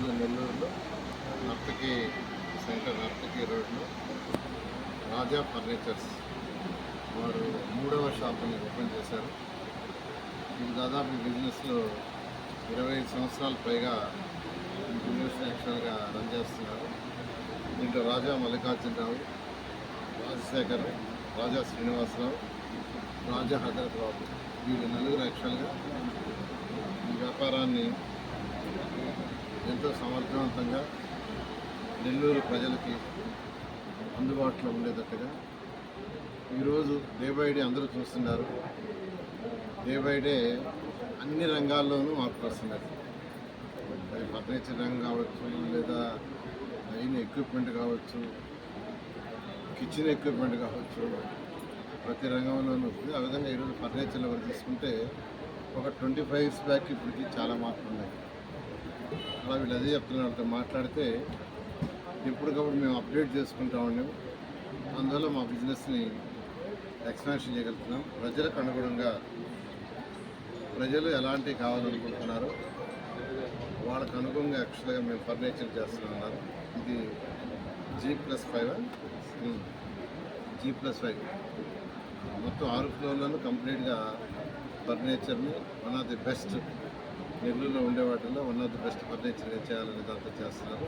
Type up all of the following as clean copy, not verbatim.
ఈరోజు నెల్లూరులో నర్తకి సెంటర్ నర్తకి రోడ్లో రాజా ఫర్నిచర్స్ వారు 3వ షాపుని ఓపెన్ చేశారు. ఇది దాదాపు ఈ బిజినెస్లో 25 సంవత్సరాల పైగా ఈ బిజినెస్ యాక్చువల్గా రన్ చేస్తున్నారు. దీంట్లో రాజా మల్లికార్జునరావు, రాజశేఖర్, రాజా శ్రీనివాసరావు, రాజా హజరత్ బాబు వీళ్ళు నలుగురు యాక్చువల్గా ఈ వ్యాపారాన్ని ఎంతో సమర్థవంతంగా నెల్లూరు ప్రజలకి అందుబాటులో ఉండేటట్టుగా ఈరోజు డే బై డే అందరూ చూస్తున్నారు. డే బై డే అన్ని రంగాల్లోనూ మార్పులు వస్తున్నారు. అది ఫర్నిచర్ రంగం కావచ్చు, లేదా అయిన ఎక్విప్మెంట్ కావచ్చు, కిచెన్ ఎక్విప్మెంట్ కావచ్చు, ప్రతి రంగంలోనూ వస్తుంది. ఆ విధంగా ఈరోజు ఫర్నిచర్లో తీసుకుంటే ఒక 25 years బ్యాక్ ఇప్పటికి చాలా మార్పులు ఉన్నాయి. అలా వీళ్ళు అదే చెప్తున్నారు. వాళ్ళతో మాట్లాడితే ఎప్పటికప్పుడు మేము అప్డేట్ చేసుకుంటా ఉన్నాం. అందువల్ల మా బిజినెస్ని ఎక్స్పాన్షన్ చేయగలుగుతున్నాం. ప్రజలకు అనుగుణంగా ప్రజలు ఎలాంటివి కావాలనుకుంటున్నారో వాళ్ళకు అనుగుణంగా యాక్చువల్గా మేము ఫర్నిచర్ చేస్తున్నాం. ఇది G+5 G+5 మొత్తం 6 ఫ్లోర్లను కంప్లీట్గా ఫర్నిచర్ని వన్ ఆఫ్ ది బెస్ట్ నెల్లూరులో ఉండే వాటిల్లో వన్ ఆఫ్ ది బెస్ట్ ఫర్నిచర్గా చేయాలని దాంతో చేస్తున్నారు.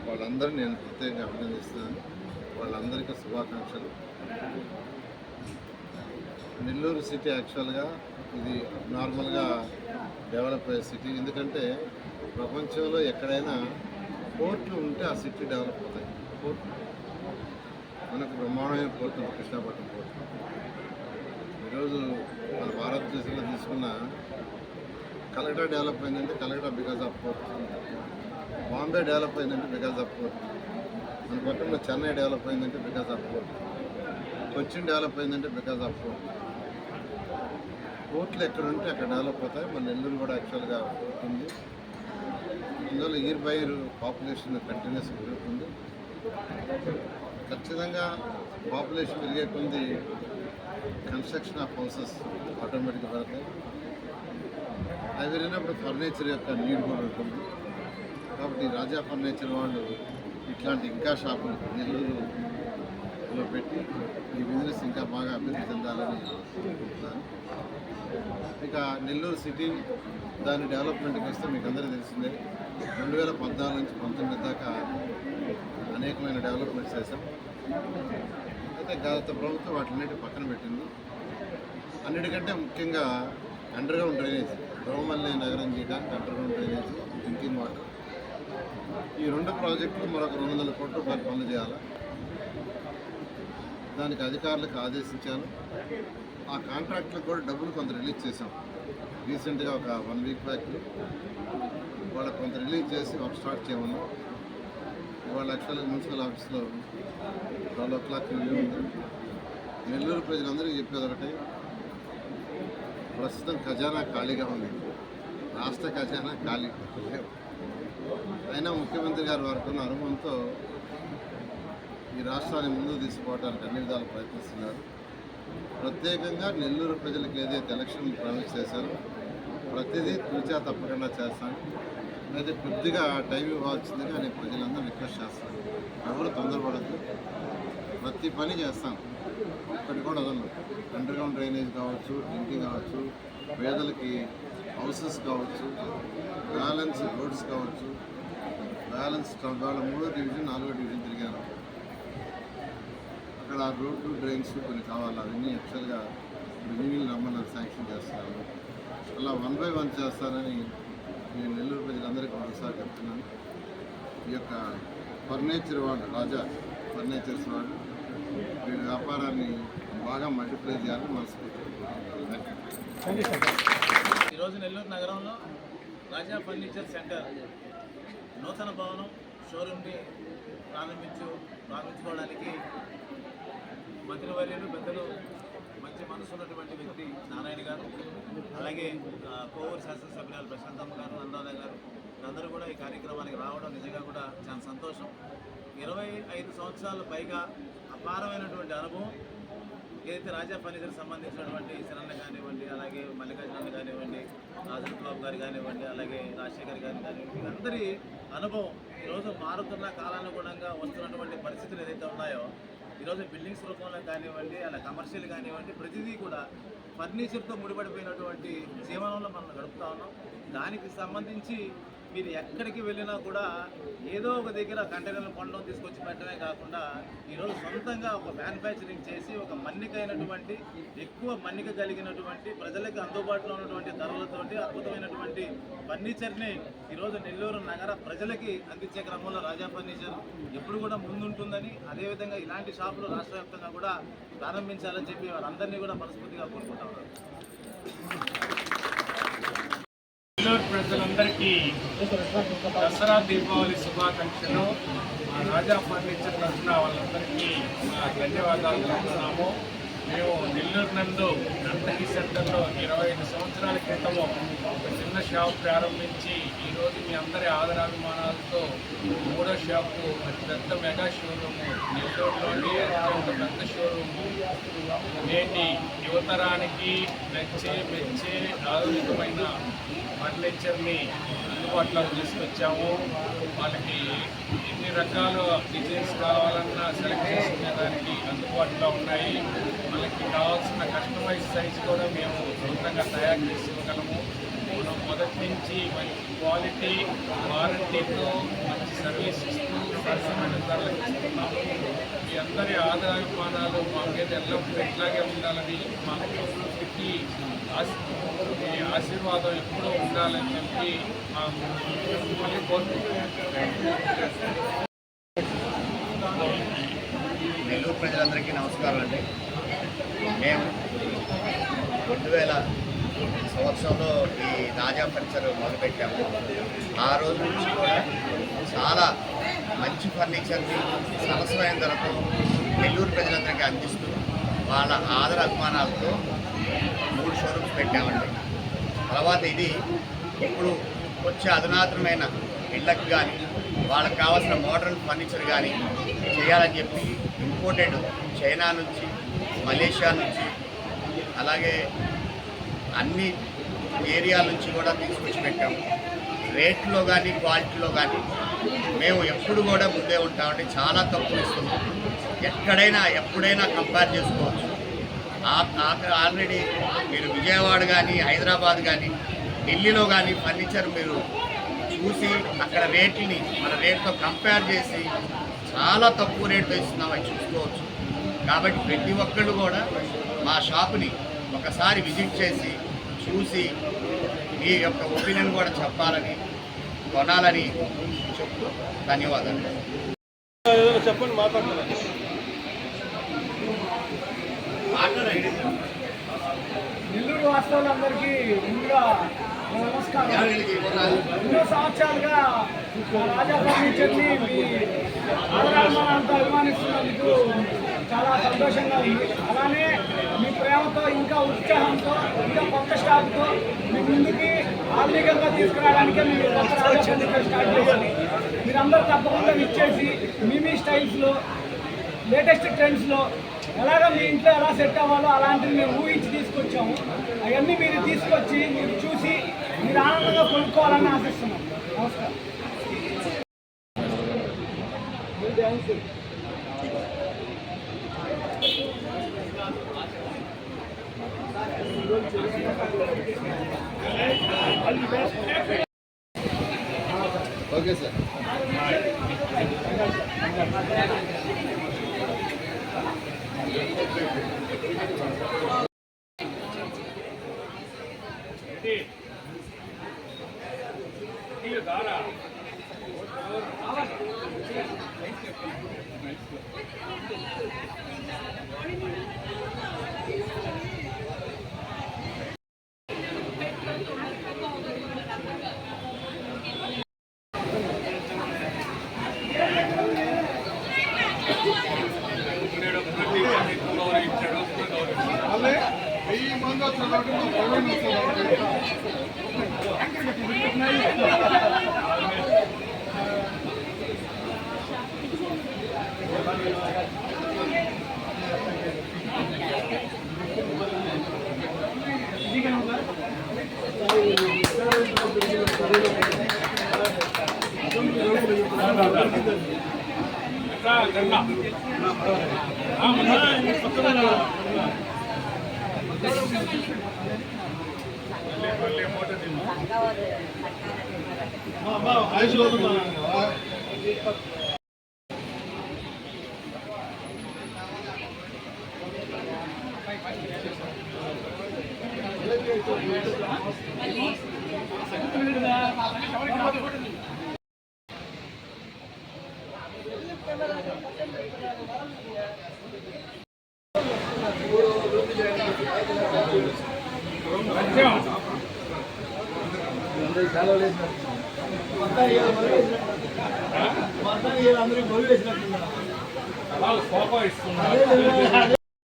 వాళ్ళందరినీ నేను ప్రత్యేకంగా అభినందిస్తున్నాను. వాళ్ళందరికీ శుభాకాంక్షలు. నెల్లూరు సిటీ యాక్చువల్గా ఇది నార్మల్గా డెవలప్ అయ్యే సిటీ. ఎందుకంటే ప్రపంచంలో ఎక్కడైనా పోర్ట్లు ఉంటే ఆ సిటీ డెవలప్ అవుతాయి. పోర్ట్లు మనకు బ్రహ్మాండమైన పోర్ట్ ఉంది, కృష్ణాపట్నం పోర్ట్. ఈరోజు మన భారతదేశంలో తీసుకున్న కలకటా డెవలప్ అయిందంటే Calcutta because of port. Bombay develop అయిందంటే బికాజ్ ఆఫ్ పోర్ట్. మన పక్కన చెన్నై డెవలప్ అయిందంటే because of port. Cochin develop అయిందంటే బికాజ్ ఆఫ్ పోర్ట్. పోర్ట్లు ఎక్కడ ఉంటే అక్కడ డెవలప్ అవుతాయి. మన నెల్లూరు కూడా యాక్చువల్గా పోర్ట్ ఉంది. అందువల్ల year by year population continuous పెరుగుతుంది. ఖచ్చితంగా పాపులేషన్ పెరిగే కొద్ది కన్స్ట్రక్షన్ ఆఫ్ హౌసెస్ ఆటోమేటిక్గా పెడతాయి. అవి పెరిగినప్పుడు ఫర్నిచర్ యొక్క నీడ్ కూడా ఉంటుంది. కాబట్టి రాజా ఫర్నిచర్ వాళ్ళు ఇట్లాంటి ఇంకా షాపులు నెల్లూరులో పెట్టి ఈ బిజినెస్ ఇంకా బాగా అభివృద్ధి చెందాలని కోరుకుంటున్నాను. ఇక నెల్లూరు సిటీ దాని డెవలప్మెంట్కి వస్తే మీకు అందరికీ తెలిసిందే. 2014 నుంచి 19 దాకా అనేకమైన డెవలప్మెంట్స్ చేశాం. అయితే గత ప్రభుత్వం వాటిన్నిటి పక్కన పెట్టింది. అన్నిటికంటే ముఖ్యంగా అండర్గ్రౌండ్ డ్రైనేజ్, రోమల్లి నగరం చేయడానికి అండర్గ్రౌండ్ డ్రైనేజ్, డ్రింకింగ్ వాటర్, ఈ 2 ప్రాజెక్టులు మరొక 200 కోట్ల రూపాయలు పనులు చేయాలి. దానికి అధికారులకు ఆదేశించాను. ఆ కాంట్రాక్టులకు కూడా డబ్బులు కొంత రిలీజ్ చేశాం. రీసెంట్గా ఒక 1 week బ్యాక్ వాళ్ళకు కొంత రిలీజ్ చేసి వర్క్ స్టార్ట్ చేయమన్నాం. ఇవాళ యాక్చువల్గా మున్సిపల్ ఆఫీస్లో 12 o'clock రివ్యూ ఉంది. నెల్లూరు ప్రజలందరికీ చెప్పేది ఒకటి, ప్రస్తుతం ఖజానా ఖాళీగా ఉంది. రాష్ట్ర ఖజానా ఖాళీ లేవు. అయినా ముఖ్యమంత్రి గారు వారికి ఉన్న అనుభవంతో ఈ రాష్ట్రాన్ని ముందుకు తీసుకుపోవడానికి అన్ని విధాలు ప్రయత్నిస్తున్నారు. ప్రత్యేకంగా నెల్లూరు ప్రజలకు ఏదైతే ఎలక్షన్ ప్రామిస్ చేశారో ప్రతిదీ తూచా తప్పకుండా చేస్తాను. అయితే కొద్దిగా టైం ఇవ్వాల్సిందిగా నేను ప్రజలందరూ రిక్వెస్ట్ చేస్తాను. ఎవరు తొందరపడద్దు, ప్రతి పని చేస్తాను, ఒక్కటి కూడా వదలను. అండర్గ్రౌండ్ డ్రైనేజ్ కావచ్చు, డ్రింకింగ్ కావచ్చు, పేదలకి హౌసెస్ కావచ్చు, బ్యాలెన్స్ రోడ్స్ కావచ్చు, బ్యాలెన్స్ వాళ్ళ 3వ డివిజన్ 4వ డివిజన్ తిరిగాను. అక్కడ రోడ్లు డ్రైన్స్ కొన్ని కావాలి. అవన్నీ యాక్చువల్గా ఇంజనీర్లు రమ్మని శాంక్షన్ చేస్తున్నాను. అలా 1 by 1 చేస్తానని నేను నెల్లూరు ప్రజలందరికీ ఒకసారి చెప్తున్నాను. ఈ యొక్క ఫర్నిచర్ వాళ్ళు, రాజా ఫర్నిచర్స్ వాళ్ళు వీళ్ళ వ్యాపారాన్ని బాగా మల్టిప్లై చేయాలని మనస్ఫూర్తిగా. ఈరోజు నెల్లూరు నగరంలో రాజా ఫర్నిచర్ సెంటర్ నూతన భవనం షోరూమ్ని ప్రారంభించుకోవడానికి మంత్రివర్యులు పెద్దలు మంచి మనసు ఉన్నటువంటి వ్యక్తి నారాయణ గారు, అలాగే కోవూరు శాసనసభ్యురాలు ప్రశాంతమ్మ గారు, నందారాయణ గారు అందరూ కూడా ఈ కార్యక్రమానికి రావడం నిజంగా కూడా చాలా సంతోషం. 25 సంవత్సరాల పైగా అపారమైనటువంటి అనుభవం ఏదైతే రాజా ఫర్నిచర్కి సంబంధించినటువంటి శరణ్య కానివ్వండి, అలాగే మల్లికార్జున కానివ్వండి, రాజుబాబు గారు కానివ్వండి, అలాగే రాజశేఖర్ గారు కానివ్వండి, అందరి అనుభవం ఈరోజు మారుతున్న కాలానుగుణంగా వస్తున్నటువంటి పరిస్థితులు ఏదైతే ఉన్నాయో ఈరోజు బిల్డింగ్స్ రూపంలో కానివ్వండి, అలా కమర్షియల్ కానివ్వండి, ప్రతిదీ కూడా ఫర్నిచర్తో ముడిపడిపోయినటువంటి జీవనంలో మనం గడుపుతా ఉన్నాం. దానికి సంబంధించి మీరు ఎక్కడికి వెళ్ళినా కూడా ఏదో ఒక దగ్గర కంటైనర్లు కొనడం తీసుకొచ్చి పెట్టడమే కాకుండా ఈరోజు సొంతంగా ఒక మ్యానుఫ్యాక్చరింగ్ చేసి ఒక మన్నికైనటువంటి ఎక్కువ మన్నిక కలిగినటువంటి ప్రజలకు అందుబాటులో ఉన్నటువంటి ధరలతోటి అద్భుతమైనటువంటి ఫర్నిచర్ని ఈరోజు నెల్లూరు నగర ప్రజలకి అందించే క్రమంలో రాజా ఫర్నిచర్ ఎప్పుడు కూడా ముందుంటుందని, అదేవిధంగా ఇలాంటి షాపులు రాష్ట్ర వ్యాప్తంగా కూడా ప్రారంభించాలని చెప్పి వారందరినీ కూడా మనస్ఫూర్తిగా కోరుకుంటా ఉన్నారు. నెల్లూరు ప్రజలందరికీ దసరా దీపావళి శుభాకాంక్షలు. మా రాజా ఫర్నిచర్ తరఫున వాళ్ళందరికీ మా ధన్యవాదాలు తెలుపుతున్నాము. మేము నెల్లూరు నందు నందకి సెంటర్లో 25 సంవత్సరాల క్రితము ఒక చిన్న షాప్ ప్రారంభించి ఈరోజు మీ అందరి ఆదరాభిమానాలతో 3వ షాపు పెద్ద మెగా షోరూము, నెల్లూరులోని అత్యంత పెద్ద షోరూము, నేటి యువతరానికి మెచ్చే ఆధునికమైన ఫర్నిచర్ని అందుబాటులోకి తీసుకొచ్చాము. వాళ్ళకి ఎన్ని రకాల డిజైన్స్ కావాలన్నా సెలెక్ట్ చేసుకునేదానికి అందుబాటులో ఉన్నాయి. వాళ్ళకి కావాల్సిన కస్టమైజ్ సైజ్ కూడా మేము సొంతంగా తయారు చేసి ఇవ్వగలము. మనం మొదటి నుంచి మంచి క్వాలిటీ, వారంటీతో మంచి సర్వీస్ ఇస్తూ సరసమైన ధరలకు ఇస్తున్నాము. మీ అందరి ఆదరాభిమానాలు మా మీద ఎల్లప్పుడూ ఇట్లాగే ఉండాలని, మా కుటుంబానికి మీ ఆశీర్వాదం ఎప్పుడూ ఉండాలని చెప్పి మళ్ళీ కోరుకుంటున్నాం. నెల్లూరు ప్రజలందరికీ నమస్కారం అండి. మేము 2000 సంవత్సరంలో ఈ రాజా ఫర్నిచర్ మొదలుపెట్టాము. ఆ రోజు నుంచి కూడా చాలా మంచి ఫర్నిచర్ని సరసమైన ధరతో నెల్లూరు ప్రజలందరికీ అందిస్తూ వాళ్ళ ఆదర అభిమానాలతో 3 షోరూమ్స్ పెట్టామండి. తర్వాత ఇది ఇప్పుడు వచ్చే అధునాతనమైన ఇళ్ళకి కానీ వాళ్ళకి కావాల్సిన మోడర్న్ ఫర్నిచర్ కానీ చేయాలని చెప్పి ఇంపోర్టెడ్ చైనా నుంచి, మలేషియా నుంచి, అలాగే అన్ని ఏరియాల నుంచి కూడా తీసుకొచ్చి పెట్టాము. రేట్లో కానీ క్వాలిటీలో కానీ మేము ఎప్పుడు కూడా ముందే ఉంటామండి. చాలా తక్కువ ఇస్తున్నాం. ఎక్కడైనా ఎప్పుడైనా కంపేర్ చేసుకోవచ్చు. ఆల్రెడీ మీరు విజయవాడ కానీ, హైదరాబాద్ కానీ, ఢిల్లీలో కానీ ఫర్నిచర్ మీరు చూసి అక్కడ రేట్ని మన రేట్తో కంపేర్ చేసి చాలా తక్కువ రేట్తో ఇస్తున్నామని చూసుకోవచ్చు. కాబట్టి ప్రతి ఒక్కళ్ళు కూడా మా షాపుని ఒకసారి విజిట్ చేసి చూసి మీ యొక్క ఒపీనియన్ కూడా చెప్పాలని, కొనాలని చెప్తూ ధన్యవాదాలు. చెప్పండి, మాట్లాడుతున్నాను. నెల్లూరు వాస్తవులందరికీ ముందుగా నమస్కారం. ఎన్నో సంవత్సరాలుగా రాజా ఫర్నిచర్ని మీ ఆదరాభిమానాలతో అభిమానిస్తున్నందుకు చాలా సంతోషంగా ఉంది. అలానే మీ ప్రేమతో, ఇంకా ఉత్సాహంతో, ఇంకా కొత్త స్టాక్తో మీ ముందుకి ఆధునికంగా తీసుకురావడానికే మీరు కొత్త రాజా ఫర్నిచర్ స్టార్ట్ చేయాలి. మీరందరూ తప్పకుండా ఇచ్చేసి మీ స్టైల్స్లో, లేటెస్ట్ ట్రెండ్స్లో ఎలాగ మీ ఇంట్లో ఎలా సెట్ అవ్వాలో అలాంటివి మేము ఊహించి తీసుకొచ్చాము. అవన్నీ మీరు తీసుకొచ్చి మీరు చూసి మీరు ఆనందంగా కొనుక్కోవాలని ఆశిస్తున్నాం. నమస్కారం. Okay sir. Thank you. జెండా మళ్ళీ మూట అలా కోపం ఇస్తున్నారు.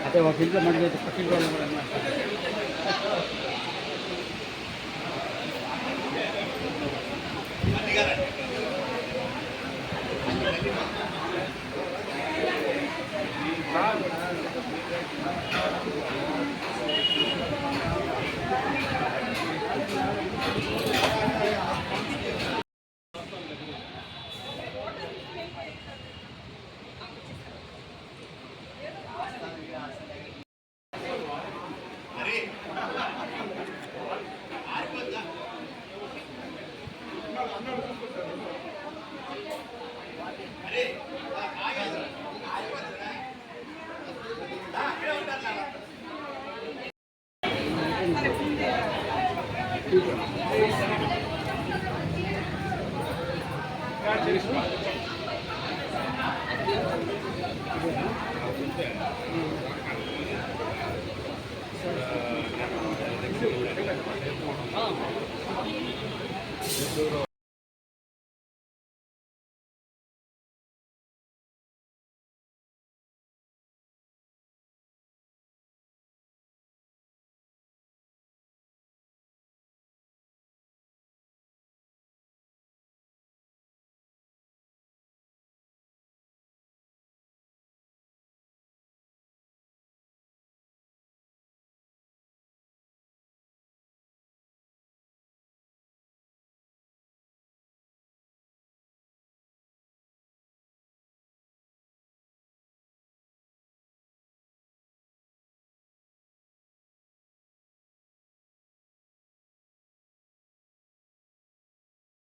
అదే ఒక ఇంట్లో మళ్ళీ పక్కింటి వాళ్ళు కూడా